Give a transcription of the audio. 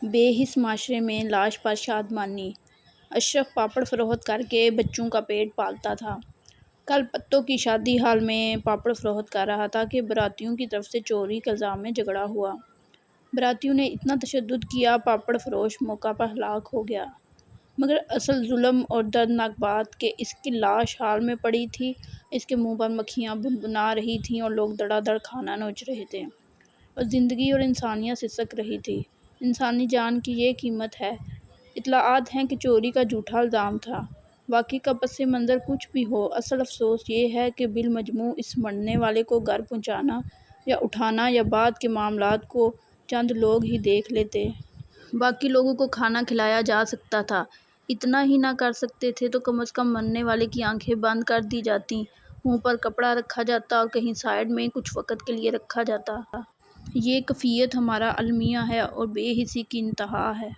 بے حس معاشرے میں لاش پر شادمانی۔ اشرف پاپڑ فروخت کر کے بچوں کا پیٹ پالتا تھا۔ کل پتوں کی شادی ہال میں پاپڑ فروخت کر رہا تھا کہ باراتیوں کی طرف سے چوری کے الزام میں جھگڑا ہوا۔ باراتیوں نے اتنا تشدد کیا، پاپڑ فروش موقع پر ہلاک ہو گیا۔ مگر اصل ظلم اور دردناک بات کہ اس کی لاش ہال میں پڑی تھی، اس کے منہ پر مکھیاں بنبنا رہی تھیں اور لوگ دڑا دڑ کھانا نوچ رہے تھے اور زندگی اور انسانیت سسک رہی تھی۔ انسانی جان کی یہ قیمت ہے۔ اطلاعات ہیں کہ چوری کا جھوٹا الزام تھا۔ واقعے کا پس منظر کچھ بھی ہو، اصل افسوس یہ ہے کہ بالمجموع اس مرنے والے کو گھر پہنچانا یا اٹھانا یا بعد کے معاملات کو چند لوگ ہی دیکھ لیتے۔ باقی لوگوں کو کھانا کھلایا جا سکتا تھا۔ اتنا ہی نہ کر سکتے تھے تو کم از کم مرنے والے کی آنکھیں بند کر دی جاتیں، منہ پر کپڑا رکھا جاتا اور کہیں سائیڈ میں کچھ وقت کے لیے رکھا جاتا۔ یہ کیفیت ہمارا المیہ ہے اور بے حسی کی انتہا ہے۔